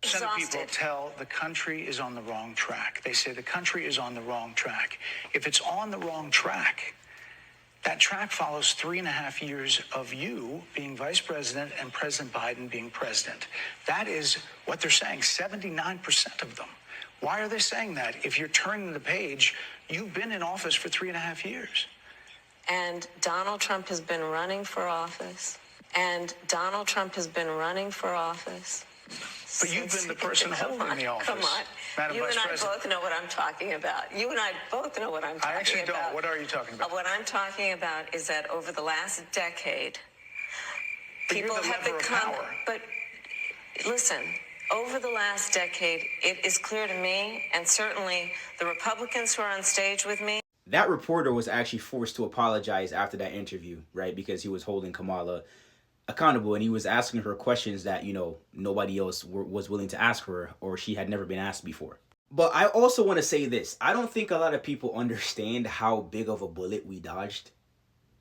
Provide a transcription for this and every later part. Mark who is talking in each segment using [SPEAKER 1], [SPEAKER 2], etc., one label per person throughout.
[SPEAKER 1] Some people tell the country is on the wrong track. They say the country is on the wrong track. If it's on the wrong track, that track follows 3.5 years of you being vice president and President Biden being president. That is what they're saying, 79% of them. Why are they saying that? If you're turning the page, you've been in office for 3.5 years.
[SPEAKER 2] And Donald Trump has been running for office. And Donald Trump has been running for office.
[SPEAKER 1] But you've been the person holding the office.
[SPEAKER 2] Come on.
[SPEAKER 1] Madam
[SPEAKER 2] You
[SPEAKER 1] Vice
[SPEAKER 2] and I
[SPEAKER 1] President.
[SPEAKER 2] both know what I'm talking about. You and I both know what I'm talking about.
[SPEAKER 1] I actually don't. What are you talking about?
[SPEAKER 2] What I'm talking about is that over the last decade, people
[SPEAKER 1] you're the
[SPEAKER 2] have
[SPEAKER 1] lever of
[SPEAKER 2] become...
[SPEAKER 1] power.
[SPEAKER 2] But listen, over the last decade, it is clear to me, and certainly the Republicans who are on stage with me...
[SPEAKER 3] That reporter was actually forced to apologize after that interview, right? Because he was holding Kamala accountable, and he was asking her questions that, you know, nobody else was willing to ask her, or she had never been asked before. But I also want to say this. I don't think a lot of people understand how big of a bullet we dodged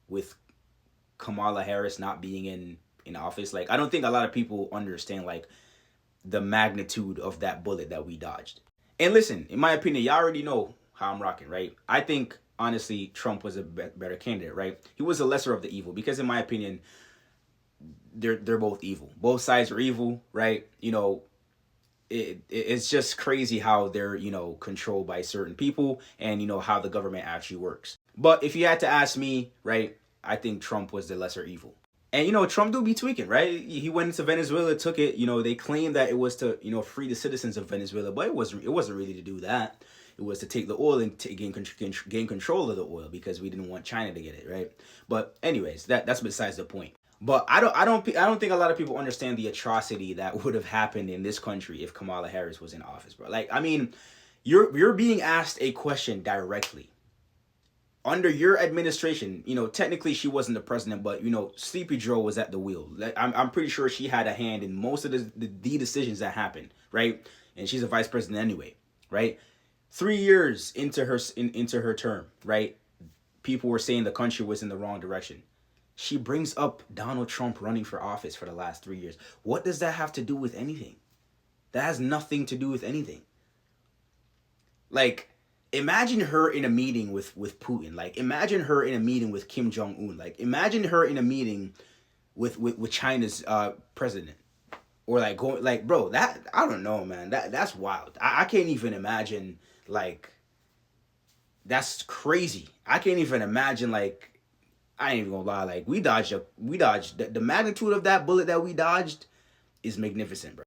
[SPEAKER 3] with Kamala Harris not being in office. Like, I don't think a lot of people understand, like, the magnitude of that bullet that we dodged. And listen, in my opinion, y'all already know how I'm rocking, right? I think, honestly, Trump was a better candidate, right? He was the lesser of the evil, because in my opinion, they're both evil. Both sides are evil, right? You know, it's just crazy how they're, you know, controlled by certain people, and, you know, how the government actually works. But if you had to ask me, right, I think Trump was the lesser evil. And, you know, Trump do be tweaking, right? He went into Venezuela, took it. You know, they claimed that it was to, you know, free the citizens of Venezuela, but it wasn't really to do that. It was to take the oil and to gain control of the oil, because we didn't want China to get it, right? But anyways, that's besides the point. But I don't think a lot of people understand the atrocity that would have happened in this country if Kamala Harris was in office, bro. Like, I mean, you're being asked a question directly. Under your administration, you know, technically she wasn't the president, but, you know, Sleepy Joe was at the wheel. Like, I'm pretty sure she had a hand in most of the decisions that happened, right? And she's a vice president anyway, right? 3 years into her term, right? People were saying the country was in the wrong direction. She brings up Donald Trump running for office for the last 3 years. What does that have to do with anything? That has nothing to do with anything. Like, imagine her in a meeting with Putin. Like, imagine her in a meeting with Kim Jong-un. Like, imagine her in a meeting with China's president. Or like going, like, bro, that, I don't know, man. That's wild. I can't even imagine, like, that's crazy. I can't even imagine, like, I ain't even gonna lie, like, we dodged the magnitude of that bullet that we dodged is magnificent, bro.